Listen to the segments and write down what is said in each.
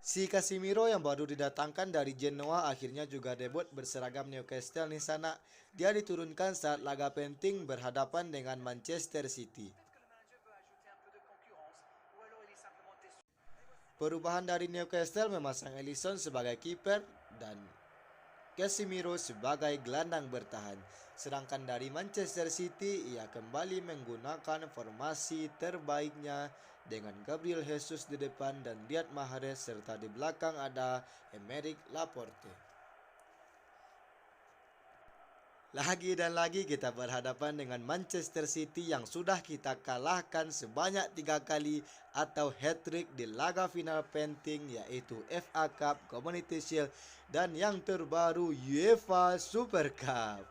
Si Casemiro yang baru didatangkan dari Genoa akhirnya juga debut berseragam Newcastle di sana. Dia diturunkan saat laga penting berhadapan dengan Manchester City. Perubahan dari Newcastle memasang Alisson sebagai kiper dan Casemiro sebagai gelandang bertahan. Sedangkan dari Manchester City, ia kembali menggunakan formasi terbaiknya dengan Gabriel Jesus di depan dan Riyad Mahrez serta di belakang ada Emerick Laporte. Lagi dan lagi kita berhadapan dengan Manchester City yang sudah kita kalahkan sebanyak 3 kali atau hat-trick di laga final penting yaitu FA Cup, Community Shield, dan yang terbaru UEFA Super Cup.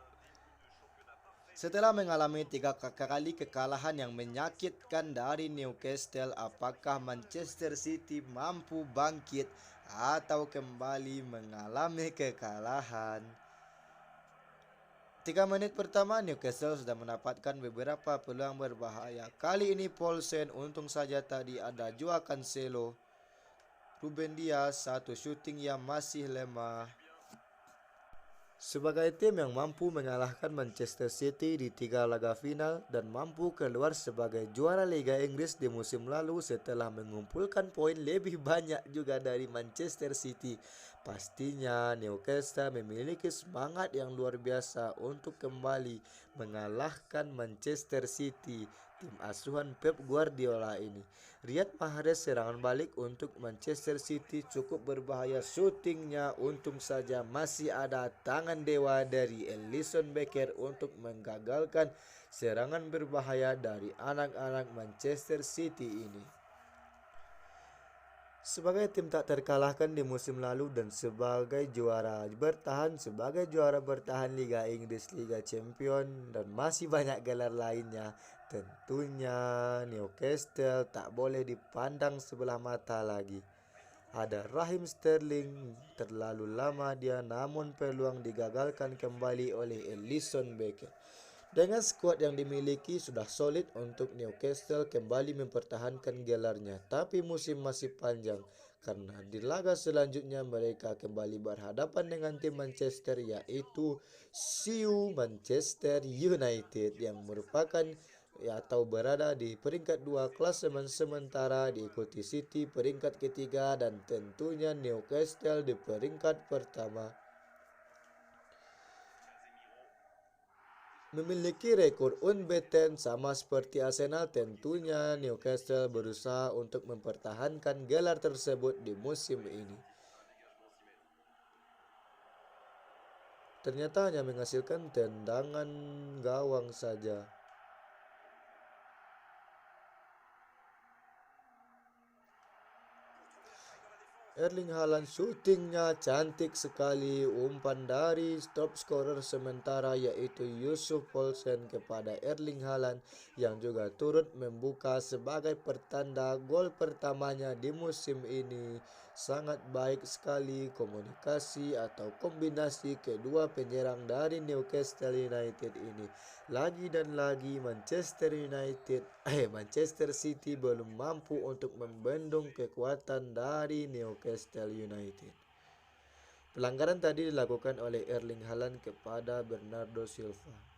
Setelah mengalami 3 kali kekalahan yang menyakitkan dari Newcastle, apakah Manchester City mampu bangkit atau kembali mengalami kekalahan? 3 menit pertama Newcastle sudah mendapatkan beberapa peluang berbahaya. Kali ini Paulsen, untung saja tadi ada Joao Cancelo. Ruben Dias, satu syuting yang masih lemah. Sebagai tim yang mampu mengalahkan Manchester City di 3 laga final dan mampu keluar sebagai juara Liga Inggris di musim lalu setelah mengumpulkan poin lebih banyak juga dari Manchester City, pastinya Newcastle memiliki semangat yang luar biasa untuk kembali mengalahkan Manchester City, tim asuhan Pep Guardiola ini. Riyad Mahrez serangan balik untuk Manchester City cukup berbahaya, syutingnya untung saja masih ada tangan dewa dari Alisson Becker untuk menggagalkan serangan berbahaya dari anak-anak Manchester City ini. Sebagai tim tak terkalahkan di musim lalu dan sebagai juara bertahan Liga Inggris, Liga Champion, dan masih banyak gelar lainnya, tentunya Newcastle tak boleh dipandang sebelah mata lagi. Ada Raheem Sterling, terlalu lama dia namun peluang digagalkan kembali oleh Alisson Becker. Dengan skuad yang dimiliki sudah solid untuk Newcastle kembali mempertahankan gelarnya, tapi musim masih panjang karena di laga selanjutnya mereka kembali berhadapan dengan tim Manchester yaitu Siu Manchester United yang merupakan atau berada di peringkat 2 klasemen sementara diikuti City peringkat ketiga dan tentunya Newcastle di peringkat pertama. Memiliki rekor unbeaten sama seperti Arsenal, tentunya Newcastle berusaha untuk mempertahankan gelar tersebut di musim ini. Ternyata hanya menghasilkan tendangan gawang saja. Erling Haaland syutingnya cantik sekali, umpan dari top scorer sementara yaitu Yusuf Poulsen kepada Erling Haaland yang juga turut membuka sebagai pertanda gol pertamanya di musim ini. Sangat baik sekali komunikasi atau kombinasi kedua penyerang dari Newcastle United ini. Lagi dan lagi Manchester City belum mampu untuk membendung kekuatan dari Newcastle United. Pelanggaran tadi dilakukan oleh Erling Haaland kepada Bernardo Silva.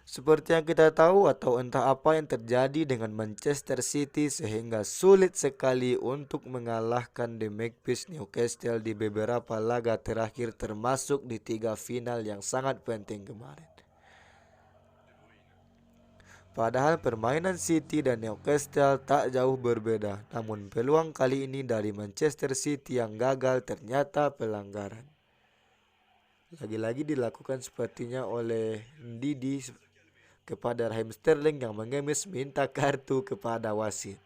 Seperti yang kita tahu atau entah apa yang terjadi dengan Manchester City sehingga sulit sekali untuk mengalahkan The Magpies Newcastle di beberapa laga terakhir termasuk di 3 final yang sangat penting kemarin. Padahal permainan City dan Newcastle tak jauh berbeda, namun peluang kali ini dari Manchester City yang gagal ternyata pelanggaran. Lagi-lagi dilakukan sepertinya oleh Ndidi kepada Raheem Sterling yang mengemis minta kartu kepada wasit.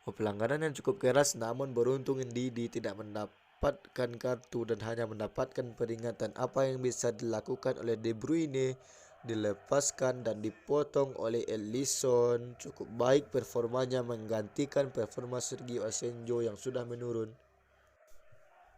Pelanggaran yang cukup keras namun beruntung Ndidi tidak mendapatkan kartu dan hanya mendapatkan peringatan. Apa yang bisa dilakukan oleh De Bruyne dilepaskan dan dipotong oleh Alisson. Cukup baik performanya menggantikan performa Sergio Asenjo yang sudah menurun.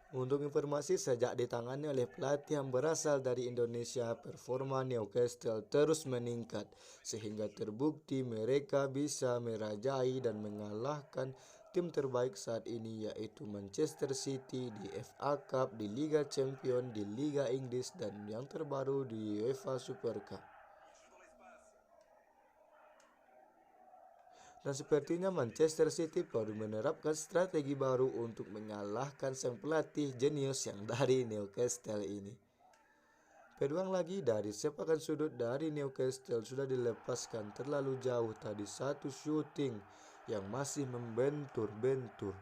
Untuk informasi, sejak ditangani oleh pelatih yang berasal dari Indonesia, performa Newcastle terus meningkat sehingga terbukti mereka bisa merajai dan mengalahkan tim terbaik saat ini, yaitu Manchester City di FA Cup, di Liga Champions, di Liga Inggris, dan yang terbaru di UEFA Super Cup. Dan sepertinya Manchester City baru menerapkan strategi baru untuk mengalahkan sang pelatih jenius yang dari Newcastle ini. Peluang lagi dari sepakan sudut dari Newcastle sudah dilepaskan terlalu jauh tadi, satu shooting yang masih membentur-bentur.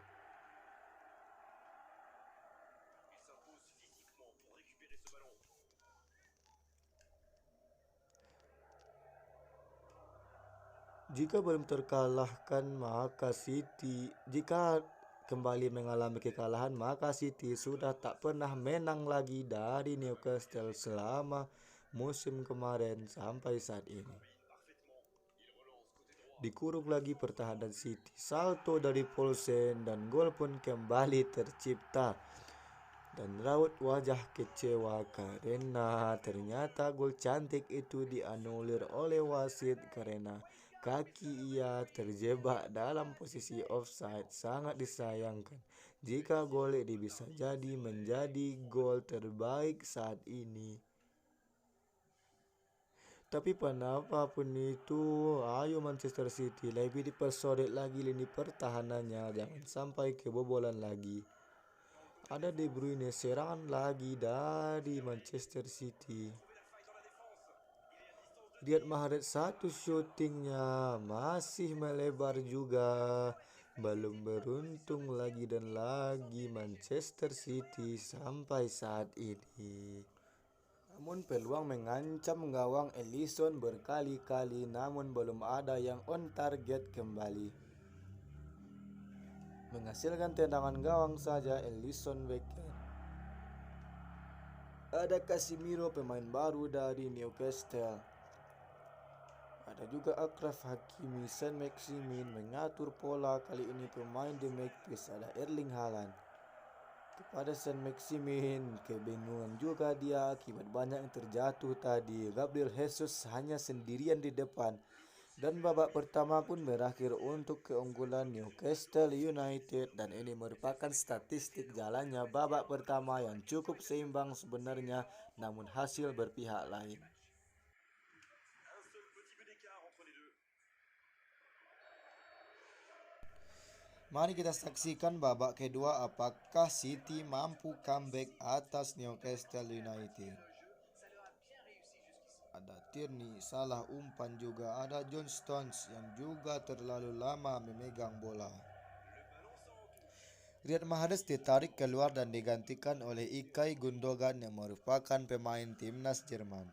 Jika belum terkalahkan maka City, jika kembali mengalami kekalahan maka City sudah tak pernah menang lagi dari Newcastle selama musim kemarin sampai saat ini. Dikurung lagi pertahanan City, salto dari Poulsen dan gol pun kembali tercipta. Dan raut wajah kecewa karena ternyata gol cantik itu dianulir oleh wasit karena kaki ia terjebak dalam posisi offside. Sangat disayangkan jika gol ini bisa jadi menjadi gol terbaik saat ini. Tapi apapun itu, ayo Manchester City lebih dipersolid lagi lini pertahanannya, jangan sampai kebobolan lagi. Ada De Bruyne, serangan lagi dari Manchester City. Riyad Mahrez, satu syutingnya masih melebar juga. Belum beruntung lagi dan lagi Manchester City sampai saat ini. Namun peluang mengancam gawang Alisson berkali-kali, namun belum ada yang on target kembali. Menghasilkan tendangan gawang saja Alisson Becker. Ada Casemiro, pemain baru dari Newcastle. Ada juga Achraf Hakimi, Saint-Maximin mengatur pola, kali ini pemain The Magpies. Ada Erling Haaland. Kepada Saint-Maximin, kebingungan juga dia akibat banyak yang terjatuh tadi. Gabriel Jesus hanya sendirian di depan. Dan babak pertama pun berakhir untuk keunggulan Newcastle United, dan ini merupakan statistik jalannya babak pertama yang cukup seimbang sebenarnya, namun hasil berpihak lain. Mari kita saksikan babak kedua, apakah City mampu comeback atas Newcastle United. Ada Tierney, salah umpan juga. Ada John Stones yang juga terlalu lama memegang bola. Riyad Mahrez ditarik keluar dan digantikan oleh Ilkay Gundogan yang merupakan pemain timnas Jerman.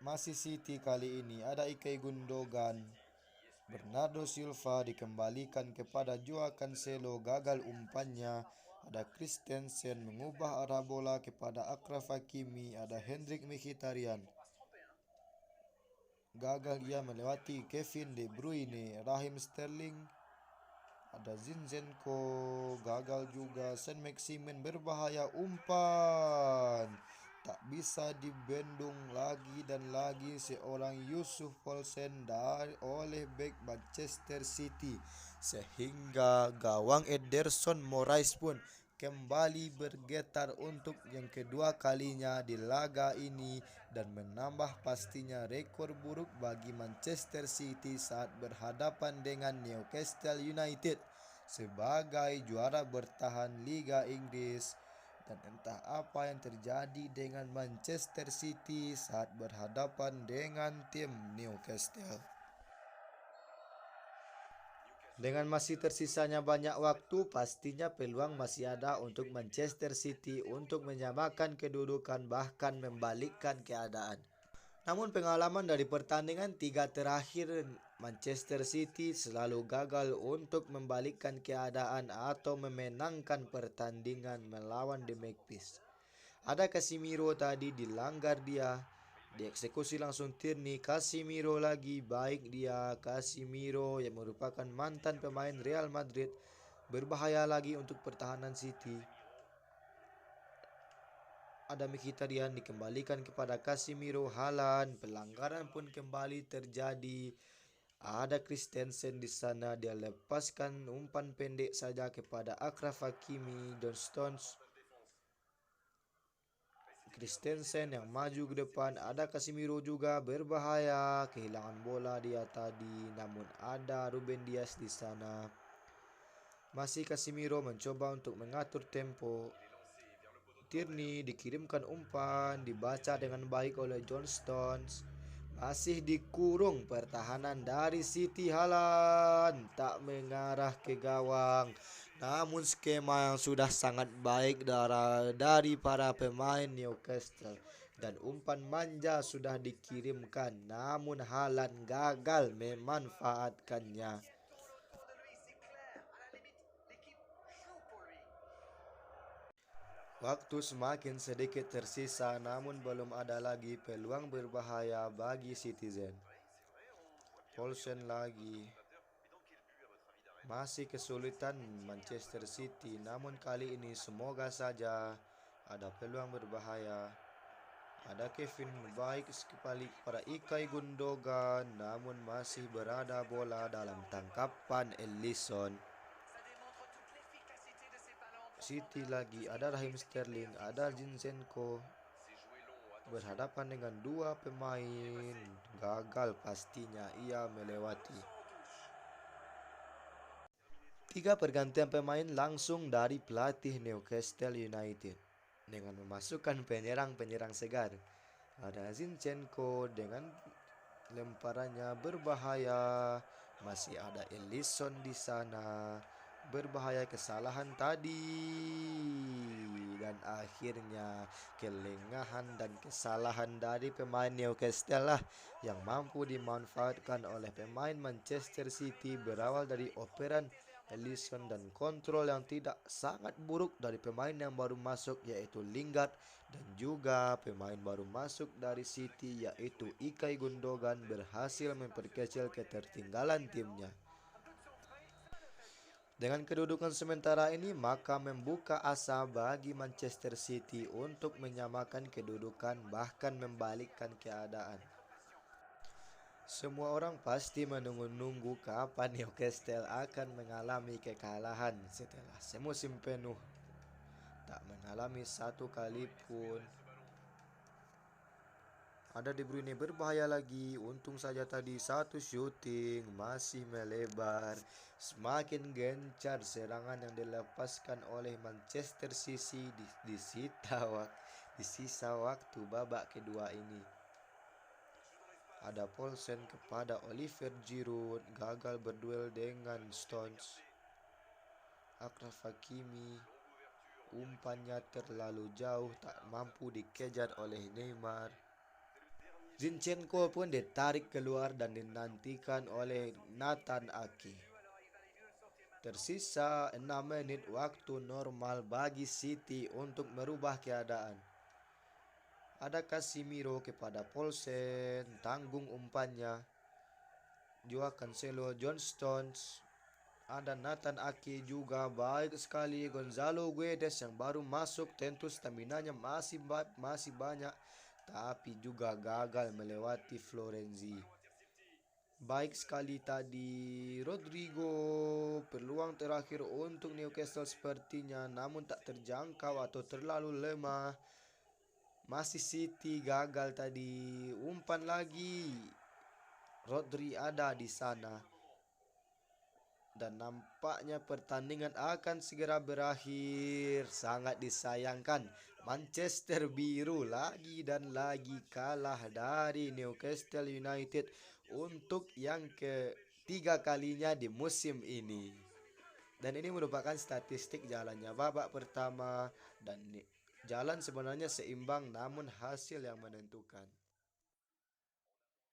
Masih City kali ini, ada Ilkay Gundogan. Bernardo Silva dikembalikan kepada Joao Cancelo, gagal umpannya. Ada Christensen mengubah arah bola kepada Achraf Hakimi. Ada Hendrik Mkhitaryan, gagal ia melewati Kevin De Bruyne. Raheem Sterling, ada Zinchenko, gagal juga. Saint-Maximin berbahaya, umpan tak bisa dibendung lagi dan lagi seorang Yusuf Poulsen oleh bek Manchester City, sehingga gawang Ederson Moraes pun kembali bergetar untuk yang kedua kalinya di laga ini dan menambah pastinya rekor buruk bagi Manchester City saat berhadapan dengan Newcastle United sebagai juara bertahan Liga Inggris. Dan entah apa yang terjadi dengan Manchester City saat berhadapan dengan tim Newcastle. Dengan masih tersisanya banyak waktu, pastinya peluang masih ada untuk Manchester City untuk menyamakan kedudukan bahkan membalikkan keadaan. Namun pengalaman dari pertandingan tiga terakhir Manchester City selalu gagal untuk membalikkan keadaan atau memenangkan pertandingan melawan The Magpies. Ada Casemiro tadi dilanggar dia, dieksekusi langsung Tierney. Casemiro lagi, baik dia Casemiro yang merupakan mantan pemain Real Madrid, Berbahaya lagi untuk pertahanan City. Ada Mkhitaryan dikembalikan kepada Casemiro. Haaland, pelanggaran pun kembali terjadi. Ada Christensen di sana, dia lepaskan umpan pendek saja kepada Achraf Hakimi. John Stones, Christensen yang maju ke depan. Ada Casemiro juga berbahaya, kehilangan bola dia tadi. Namun ada Ruben Dias di sana. Masih Casemiro mencoba untuk mengatur tempo. Tierney dikirimkan umpan, dibaca dengan baik oleh John Stones. Masih dikurung pertahanan dari City. Haaland tak mengarah ke gawang. Namun skema yang sudah sangat baik dari para pemain Newcastle. Dan umpan manja sudah dikirimkan. Namun Haaland gagal memanfaatkannya. Waktu semakin sedikit tersisa, namun belum ada lagi peluang berbahaya bagi Citizen. Paulsen lagi. Masih kesulitan Manchester City, namun kali ini semoga saja ada peluang berbahaya. Ada Kevin baik sekali pada Ilkay Gundogan, namun masih berada bola dalam tangkapan Alisson. City lagi, ada Raheem Sterling, ada Zinchenko. Berhadapan dengan dua pemain, gagal pastinya ia melewati. 3 pergantian pemain langsung dari pelatih Newcastle United dengan memasukkan penyerang-penyerang segar. Ada Zinchenko dengan lemparannya berbahaya. Masih ada Alisson di sana. Berbahaya kesalahan tadi. Dan akhirnya kelengahan dan kesalahan dari pemain Newcastle lah yang mampu dimanfaatkan oleh pemain Manchester City. Berawal dari operan Alisson dan kontrol yang tidak sangat buruk dari pemain yang baru masuk yaitu Lingard, dan juga pemain baru masuk dari City yaitu Ilkay Gundogan berhasil memperkecil ketertinggalan timnya. Dengan kedudukan sementara ini, maka membuka asa bagi Manchester City untuk menyamakan kedudukan bahkan membalikkan keadaan. Semua orang pasti menunggu-nunggu kapan Newcastle akan mengalami kekalahan setelah semusim penuh tak mengalami satu kali pun. Ada De Bruyne berbahaya lagi. Untung saja tadi satu shooting masih melebar. Semakin gencar serangan yang dilepaskan oleh Manchester City di sisa waktu babak kedua ini. Ada Paulsen kepada Oliver Giroud, gagal berduel dengan Stones. Achraf Hakimi, umpannya terlalu jauh, tak mampu dikejar oleh Neymar. Zinchenko pun ditarik keluar dan dinantikan oleh Nathan Ake. Tersisa 6 menit waktu normal bagi City untuk merubah keadaan. Ada Casemiro kepada Paulsen, tanggung umpannya. Joao Cancelo, John Stones. Ada Nathan Ake juga baik sekali. Gonzalo Guedes yang baru masuk, tentu staminanya masih banyak, tapi juga gagal melewati Florenzi. Baik sekali tadi Rodrigo, peluang terakhir untuk Newcastle sepertinya, namun tak terjangkau atau terlalu lemah. Masih City gagal tadi. Umpan lagi. Rodri ada di sana. Dan nampaknya pertandingan akan segera berakhir. Sangat disayangkan, Manchester Biru lagi dan lagi kalah dari Newcastle United untuk yang ketiga kalinya di musim ini. Dan ini merupakan statistik jalannya babak pertama, dan jalan sebenarnya seimbang namun hasil yang menentukan.